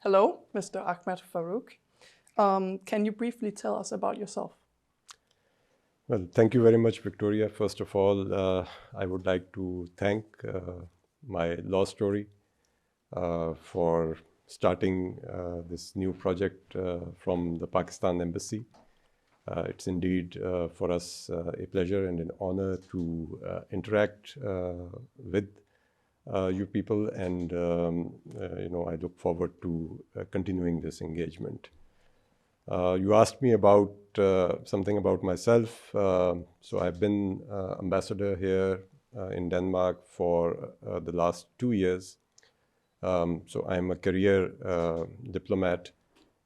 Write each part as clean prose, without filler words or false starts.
Hello, Mr. Ahmad Farooq. Can you briefly tell us about yourself? Well, thank you very much, Victoria. First of all, I would like to thank my law story for starting this new project from the Pakistan Embassy. It's indeed for us a pleasure and an honor to interact with you people, and I look forward to continuing this engagement. You asked me about something about myself. So I've been ambassador here in Denmark for the last 2 years. So I'm a career diplomat,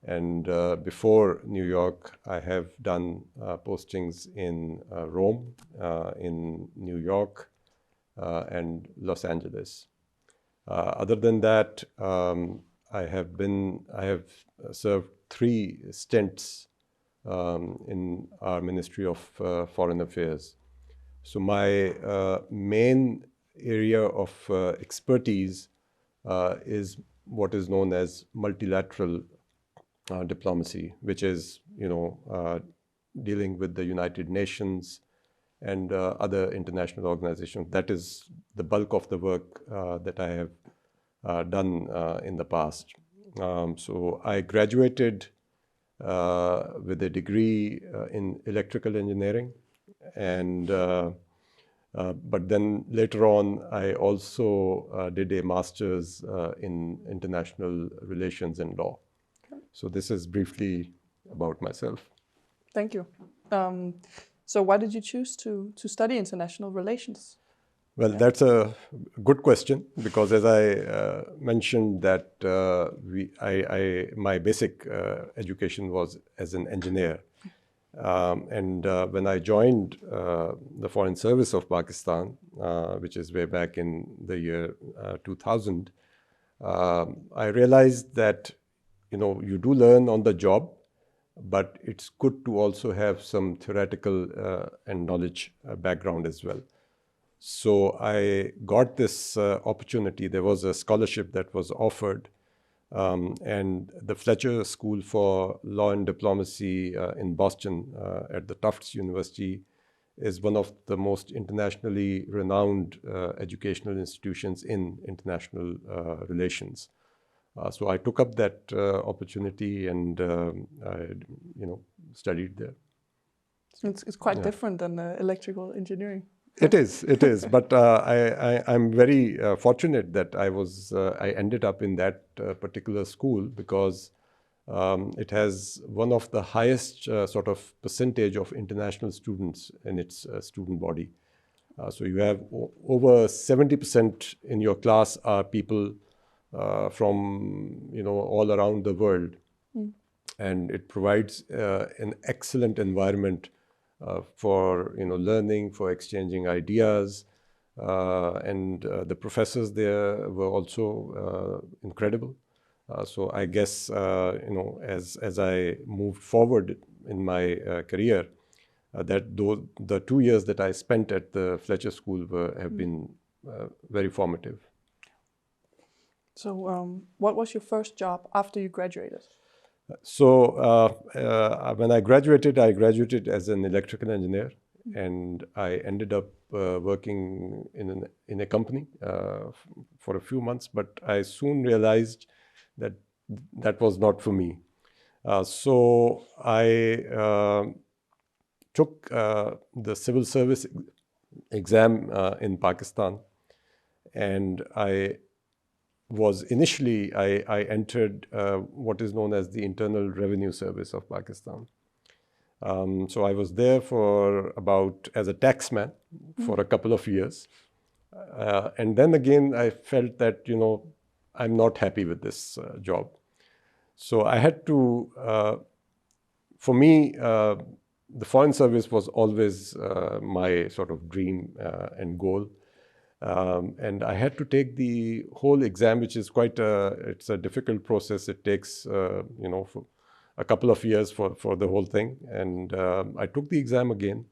and before New York, I have done postings in Rome, in New York, and Los Angeles. Other than that, I have served 3 stints in our Ministry of Foreign Affairs. So my main area of expertise is what is known as multilateral diplomacy, which is, dealing with the United Nations and other international organizations. That is the bulk of the work that I have done in the past. So I graduated with a degree in electrical engineering, and but then later on I also did a master's in international relations and law. So this is briefly about myself. Thank you. So why did you choose to study international relations? Well, that's a good question, because as I mentioned that my basic education was as an engineer. And when I joined the Foreign Service of Pakistan, which is way back in the year 2000, I realized that, you do learn on the job, but it's good to also have some theoretical and knowledge background as well. So I got this opportunity. There was a scholarship that was offered, and the Fletcher School for Law and Diplomacy in Boston at the Tufts University is one of the most internationally renowned educational institutions in international relations. So I took up that opportunity and I, studied there. So it's quite different than electrical engineering. It is, but I'm very fortunate that I ended up in that particular school, because it has one of the highest sort of percentage of international students in its student body. So you have over 70% in your class are people from all around the world, and it provides an excellent environment for learning, for exchanging ideas, and the professors there were also incredible. So I guess as I moved forward in my career, that the 2 years that I spent at the Fletcher School have been very formative. So what was your first job after you graduated? So when I graduated as an electrical engineer, and I ended up working in a company for a few months, but I soon realized that that was not for me. So I took the civil service exam in Pakistan, and I entered what is known as the Internal Revenue Service of Pakistan. So I was there as a taxman for a couple of years. And then again, I felt that, I'm not happy with this job. So I had to, for me, the Foreign Service was always my sort of dream and goal. And I had to take the whole exam, which is it's a difficult process. It takes, for a couple of years for the whole thing. And I took the exam again,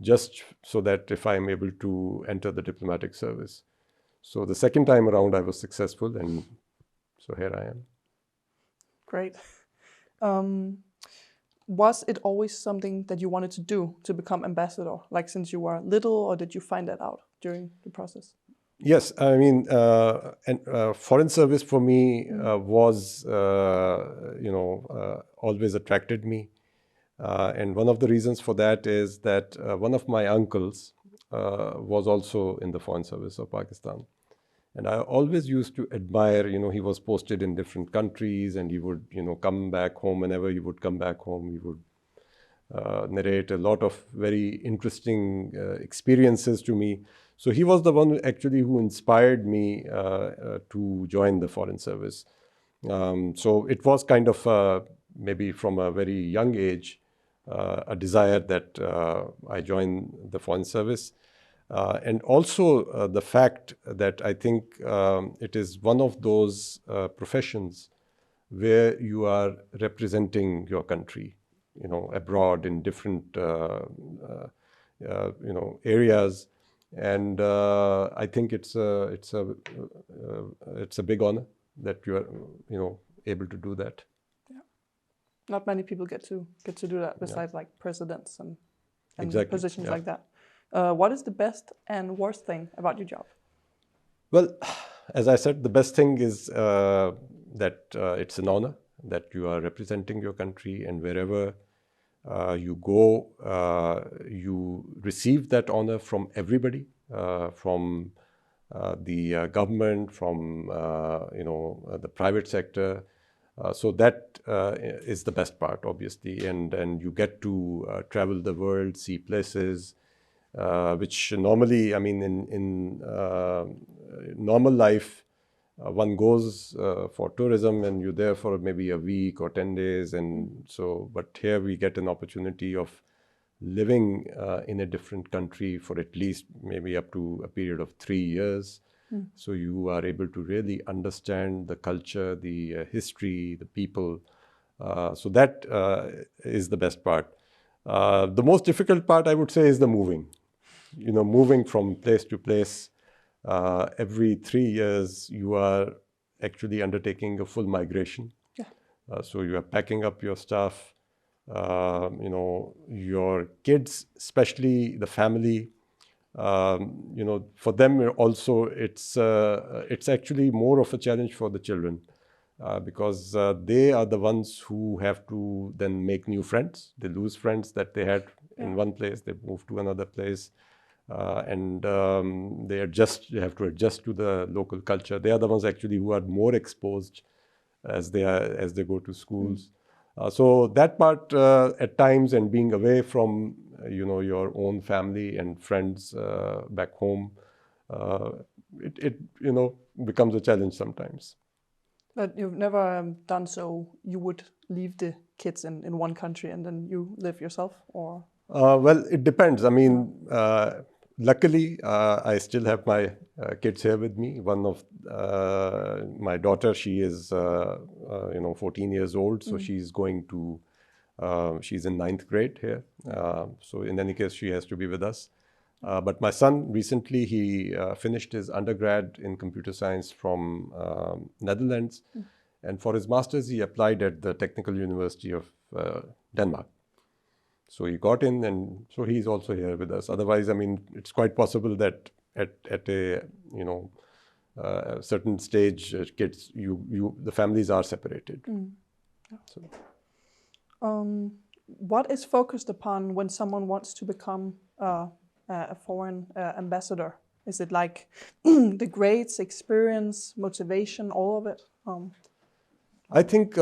just so that if I'm able to enter the diplomatic service. So the second time around, I was successful, and so here I am. Great. Was it always something that you wanted to do, to become ambassador, like since you were little, or did you find that out during the process? Yes, I mean, foreign service for me was, always attracted me. And one of the reasons for that is that one of my uncles was also in the foreign service of Pakistan. And I always used to admire, he was posted in different countries, and he would, come back home. Whenever he would come back home, he would narrate a lot of very interesting experiences to me. So he was the one actually who inspired me to join the foreign service. So it was kind of maybe from a very young age, a desire that I join the foreign service. And also the fact that I think it is one of those professions where you are representing your country, abroad in different, areas. And I think it's a big honor that you are, able to do that. Yeah, not many people get to do that besides like presidents and exactly. positions like that. What is the best and worst thing about your job? Well, as I said, the best thing is that it's an honor that you are representing your country, and wherever you go, you receive that honor from everybody, from the government, from the private sector. So that is the best part, obviously, and you get to travel the world, see places. Which normally, I mean, in normal life, one goes for tourism and you're there for maybe a week or 10 days. And so, but here we get an opportunity of living in a different country for at least maybe up to a period of 3 years. So you are able to really understand the culture, the history, the people. So that is the best part. The most difficult part, I would say, is the moving. Moving from place to place. Every 3 years, you are actually undertaking a full migration. Yeah. So you are packing up your stuff, your kids, especially the family. For them also, it's actually more of a challenge for the children. Because they are the ones who have to then make new friends. They lose friends that they had in one place, they move to another place. And they have to adjust to the local culture. They are the ones actually who are more exposed as they go to schools. So that part at times, and being away from your own family and friends back home, it becomes a challenge sometimes. But you've never done so. You would leave the kids in one country and then you live yourself, or? Well, it depends. I mean, luckily, I still have my kids here with me. One of my daughter, she is 14 years old, so she's going to she's in 9th grade here. So in any case, she has to be with us. But my son recently, he finished his undergrad in computer science from Netherlands. And for his master's, he applied at the Technical University of Denmark. So he got in, and so he's also here with us. Otherwise, I mean, it's quite possible that at a certain stage, kids, the families are separated. So. What is focused upon when someone wants to become a foreign ambassador? Is it like the grades, experience, motivation, all of it? I think,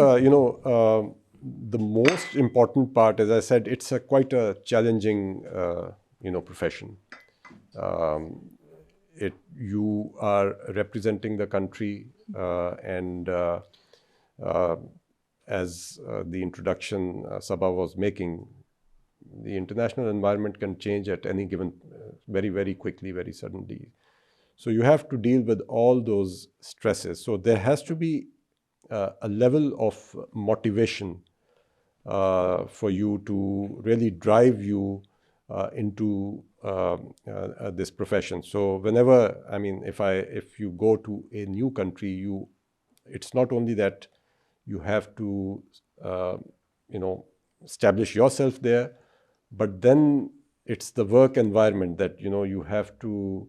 the most important part, as I said, it's quite a challenging, profession. You are representing the country, and as the introduction Sabha was making, the international environment can change at any given, very, very quickly, very suddenly. So you have to deal with all those stresses. So there has to be a level of motivation for you to really drive you into this profession. So whenever, I mean, if you go to a new country, it's not only that you have to, establish yourself there. But then it's the work environment that, you have to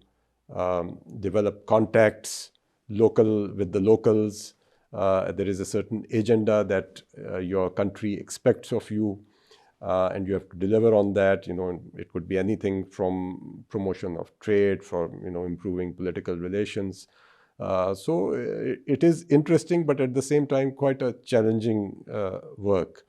develop contacts with the locals. There is a certain agenda that your country expects of you, and you have to deliver on that. It could be anything from promotion of trade, for improving political relations. So it is interesting, but at the same time quite a challenging work.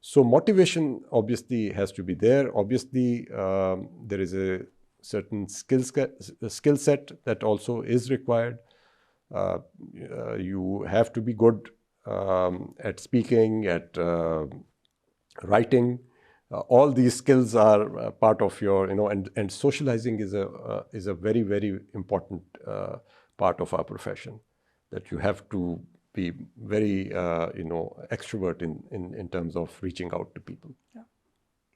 So motivation obviously has to be there. Obviously, there is a certain skill set that also is required. You have to be good at speaking, at writing. All these skills are part of your, and socializing is a very, very important part of our profession. That you have to be very, extrovert in terms of reaching out to people. Yeah.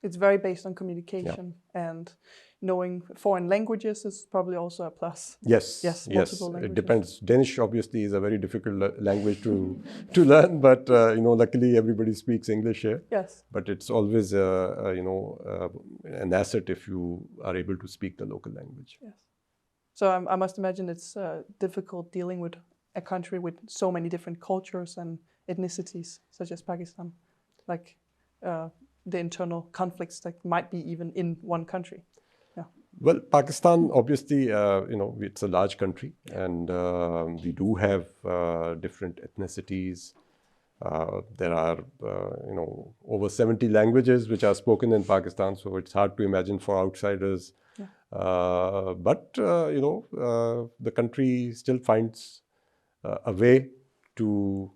It's very based on communication, and knowing foreign languages is probably also a plus. Yes, multiple languages. It depends. Danish obviously is a very difficult language to learn, but luckily everybody speaks English here. Yes. But it's always an asset if you are able to speak the local language. Yes. So I must imagine it's difficult dealing with a country with so many different cultures and ethnicities, such as Pakistan, like the internal conflicts that might be even in one country. Yeah. Well, Pakistan, obviously, it's a large country, and we do have different ethnicities. There are, over 70 languages which are spoken in Pakistan, so it's hard to imagine for outsiders. Yeah. But the country still finds a way to,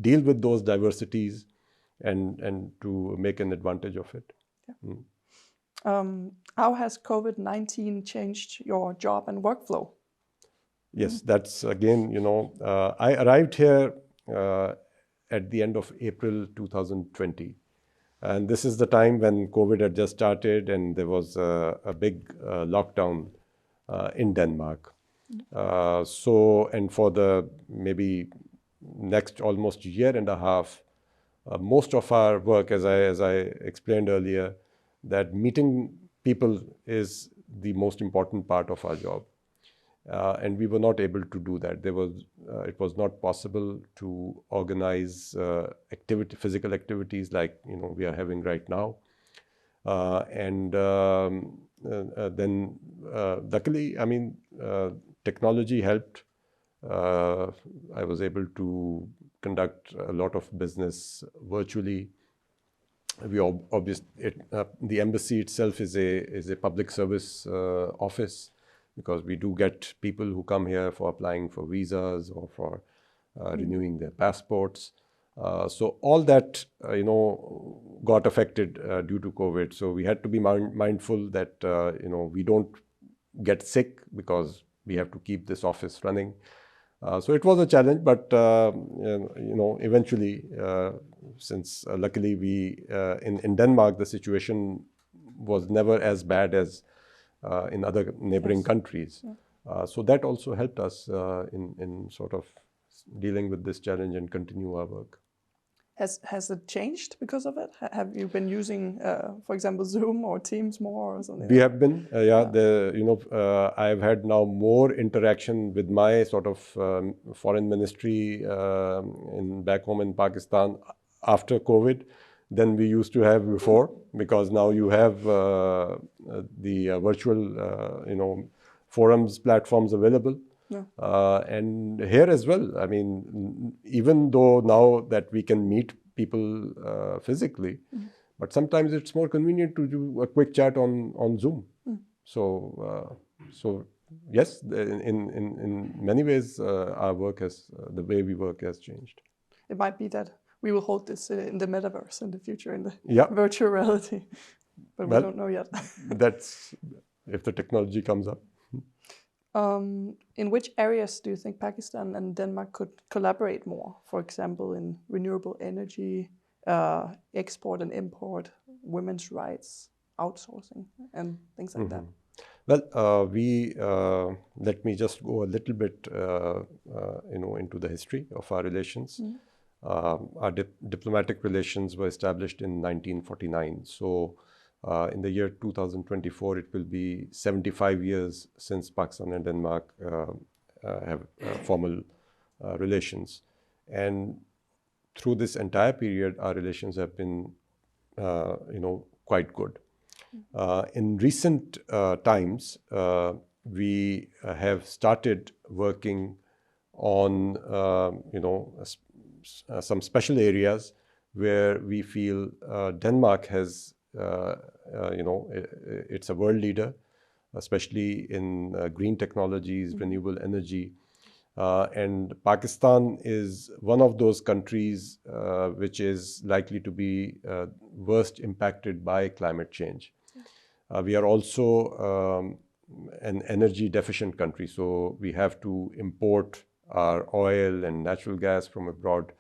deal with those diversities and to make an advantage of it. Yeah. How has COVID-19 changed your job and workflow? Yes, that's again, I arrived here at the end of April 2020. And this is the time when COVID had just started and there was a big lockdown in Denmark. And for the maybe next almost year and a half, most of our work, as I explained earlier, that meeting people is the most important part of our job. And we were not able to do that. It was not possible to organize physical activities like we are having right now. Then luckily, technology helped. I was able to conduct a lot of business virtually. The embassy itself is a public service office, because we do get people who come here for applying for visas or for renewing their passports. So all that, got affected due to COVID. So we had to be mindful that, we don't get sick because we have to keep this office running. So it was a challenge, but, eventually, since luckily in Denmark, the situation was never as bad as in other neighboring countries. Yeah. So that also helped us in sort of dealing with this challenge and continue our work. Has it changed because of it? Have you been using, for example, Zoom or Teams more or something? We have been, I've had now more interaction with my sort of foreign ministry back home in Pakistan after COVID than we used to have before, because now you have the virtual, forums, platforms available. Yeah. And here as well, even though now that we can meet people physically, but sometimes it's more convenient to do a quick chat on Zoom. So yes, in many ways, our work the way we work has changed. It might be that we will hold this in the metaverse in the future, in the virtual reality, but we don't know yet. That's if the technology comes up. In which areas do you think Pakistan and Denmark could collaborate more? For example, in renewable energy, export and import, women's rights, outsourcing, and things like that. Well, let me just go a little bit, into the history of our relations. Our diplomatic relations were established in 1949. So, in the year 2024, it will be 75 years since Pakistan and Denmark have formal relations. And through this entire period, our relations have been, quite good. In recent times, we have started working on, some special areas where we feel Denmark has, it's a world leader, especially in green technologies, renewable energy. And Pakistan is one of those countries which is likely to be worst impacted by climate change. We are also an energy deficient country, so we have to import our oil and natural gas from abroad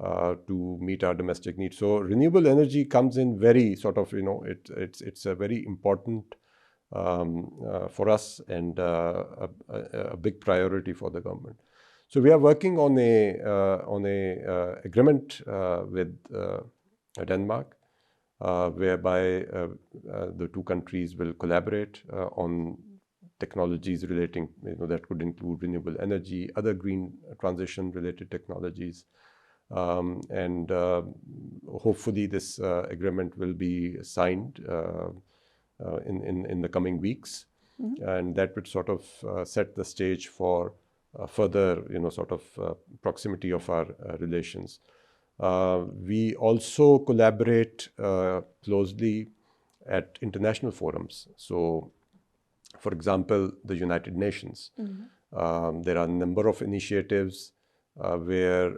to meet our domestic needs. So renewable energy comes in very sort of, it's a very important for us and a big priority for the government. So we are working on a agreement with Denmark, whereby the two countries will collaborate on technologies relating, that could include renewable energy, other green transition related technologies. And hopefully this agreement will be signed in the coming weeks. And that would sort of set the stage for further, proximity of our relations. We also collaborate closely at international forums. So, for example, the United Nations. There are a number of initiatives where,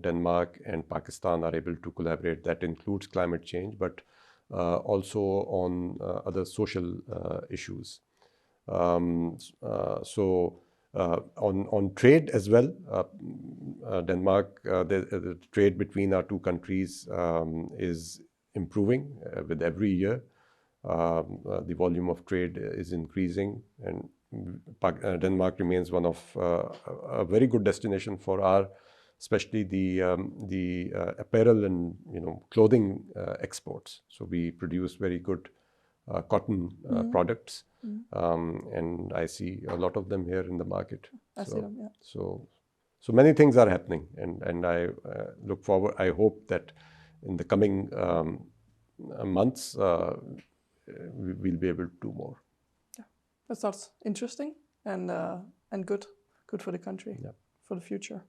Denmark and Pakistan are able to collaborate. That includes climate change, but also on other social issues. On trade as well, Denmark, the trade between our two countries is improving with every year. The volume of trade is increasing, and Denmark remains one of a very good destination for our, especially the apparel and clothing exports. So we produce very good cotton products, and I see a lot of them here in the market. I see them, yeah. So many things are happening, and I look forward. I hope that in the coming months we'll be able to do more. Yeah, that sounds interesting and good for the country, for the future.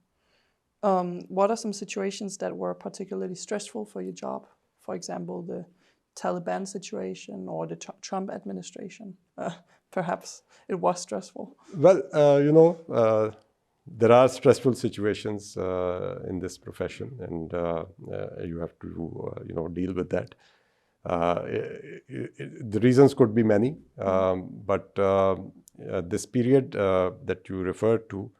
What are some situations that were particularly stressful for your job? For example, the Taliban situation or the Trump administration? Perhaps it was stressful. Well, there are stressful situations in this profession, and you have to, deal with that. The reasons could be many, but this period that you referred to,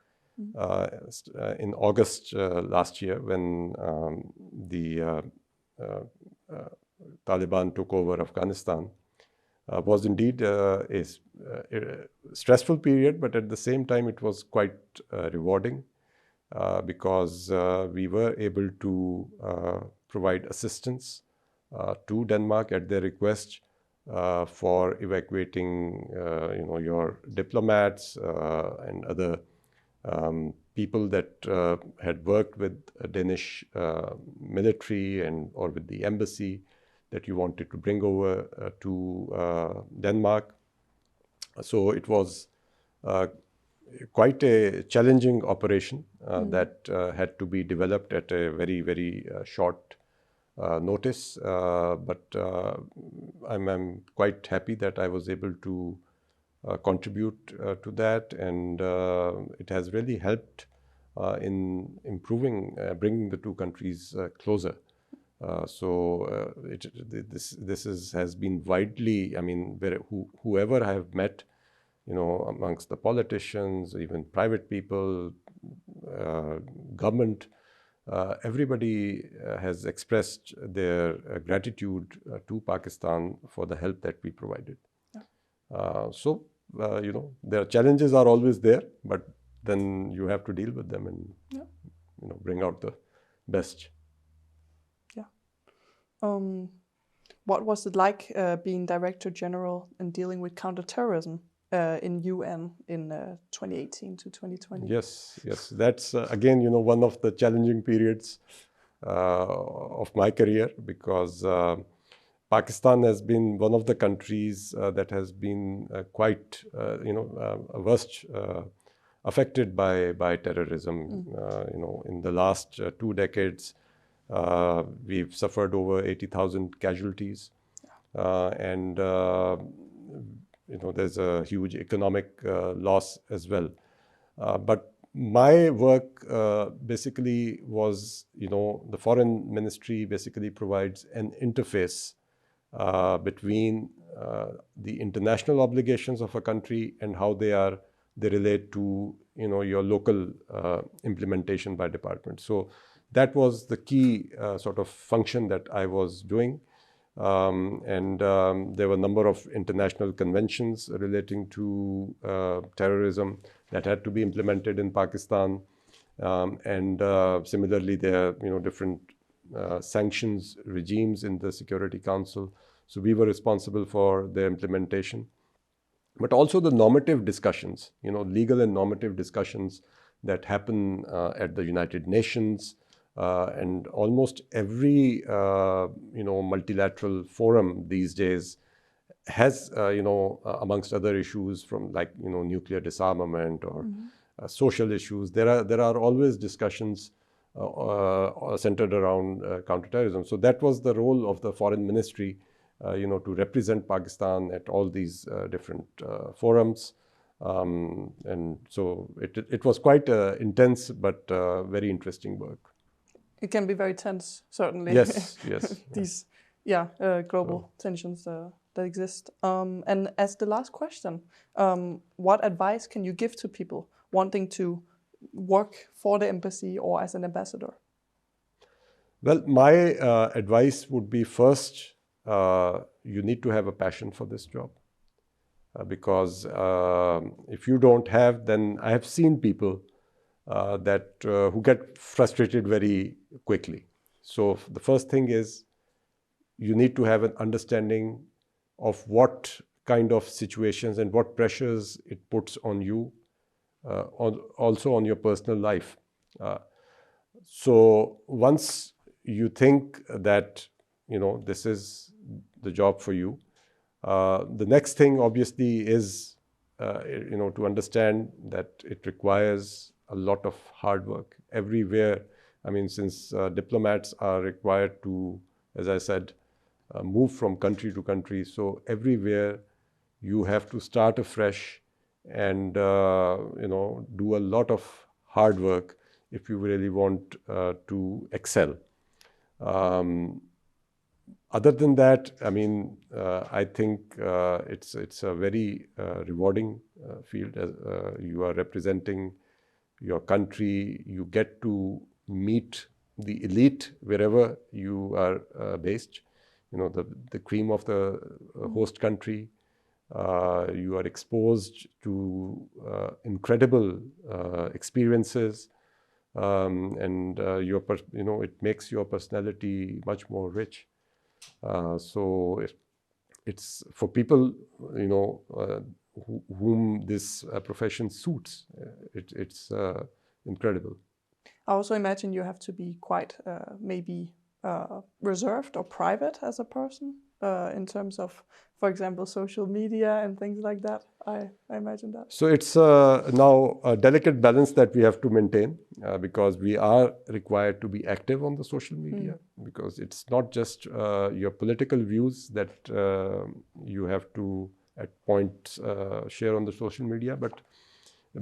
in August last year, when the Taliban took over Afghanistan, was indeed a stressful period, but at the same time it was quite rewarding because we were able to provide assistance to Denmark at their request for evacuating, your diplomats and other people that had worked with Danish military or with the embassy that you wanted to bring over to Denmark. So it was quite a challenging operation that had to be developed at a very, very short notice. But I'm quite happy that I was able to contribute to that, and it has really helped in improving, bringing the two countries closer. This has been widely, whoever I have met, amongst the politicians, even private people, government, everybody has expressed their gratitude to Pakistan for the help that we provided. Their challenges are always there, but then you have to deal with them and bring out the best. Yeah. What was it like being Director General and dealing with counterterrorism in UN in 2018 to 2020? Yes. That's again, one of the challenging periods of my career, because Pakistan has been one of the countries that has been quite, worst affected by terrorism. In the last 2 decades, we've suffered over 80,000 casualties, and there's a huge economic loss as well. But my work basically was, the Foreign Ministry basically provides an interface between the international obligations of a country and how they relate to your local implementation by department. So that was the key sort of function that I was doing. And there were a number of international conventions relating to terrorism that had to be implemented in Pakistan. And similarly, there are different sanctions regimes in the Security Council. So we were responsible for their implementation. But also the normative discussions, legal and normative discussions that happen at the United Nations, and almost every multilateral forum these days has amongst other issues from nuclear disarmament or social issues. There are always discussions centered around counterterrorism. So that was the role of the Foreign Ministry, to represent Pakistan at all these different forums. And so it was quite intense but very interesting work. It can be very tense, certainly. Yes. These global tensions that exist. And as the last question, what advice can you give to people wanting to work for the embassy or as an ambassador? Well, my advice would be, first, you need to have a passion for this job. Because if you don't have, then I have seen people who get frustrated very quickly. So the first thing is, you need to have an understanding of what kind of situations and what pressures it puts on you, also on your personal life. So once you think that this is the job for you, the next thing obviously is to understand that it requires a lot of hard work everywhere. I mean, since diplomats are required to, as I said, move from country to country, so everywhere you have to start afresh and do a lot of hard work if you really want to excel. Other than that, I mean, I think it's a very rewarding field. You are representing your country. You get to meet the elite wherever you are based. The cream of the host country. You are exposed to incredible experiences, and it makes your personality much more rich. So it's for people whom this profession suits. It's incredible. I also imagine you have to be quite maybe reserved or private as a person in terms of, for example, social media and things like that. I imagine that. So it's now a delicate balance that we have to maintain because we are required to be active on the social media, because it's not just your political views that you have to at points share on the social media, but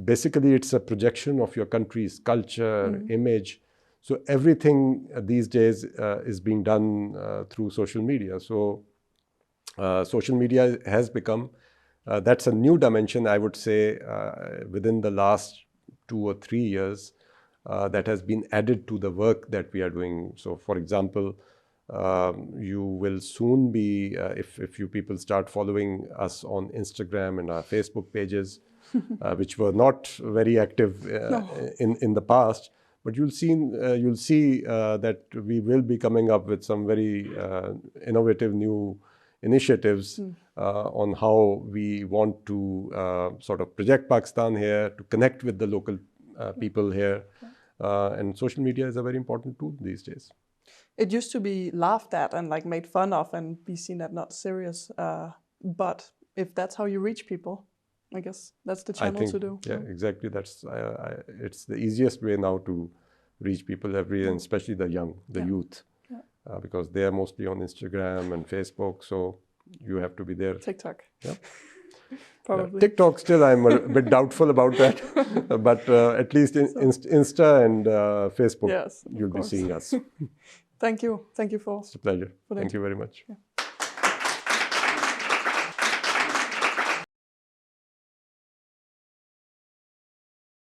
basically it's a projection of your country's culture, image. So everything these days is being done through social media. So social media has become, that's a new dimension, I would say, within the last 2 or 3 years that has been added to the work that we are doing. So for example, You will soon be, if you people start following us on Instagram and our Facebook pages, which were not very active in the past, but you'll see that we will be coming up with some very innovative new initiatives on how we want to sort of project Pakistan here, to connect with the local people here. And social media is a very important tool these days. It used to be laughed at and like made fun of and be seen as not serious. But if that's how you reach people, I guess that's the channel to do. Yeah, exactly. That's it's the easiest way now to reach people, and especially the young, the youth, because they are mostly on Instagram and Facebook. So you have to be there. TikTok. Yeah. Probably. TikTok still, I'm a bit doubtful about that, but at least Insta and Facebook, you'll be seeing us. Thank you. Thank you for. It's a pleasure. Thank you very much. Yeah.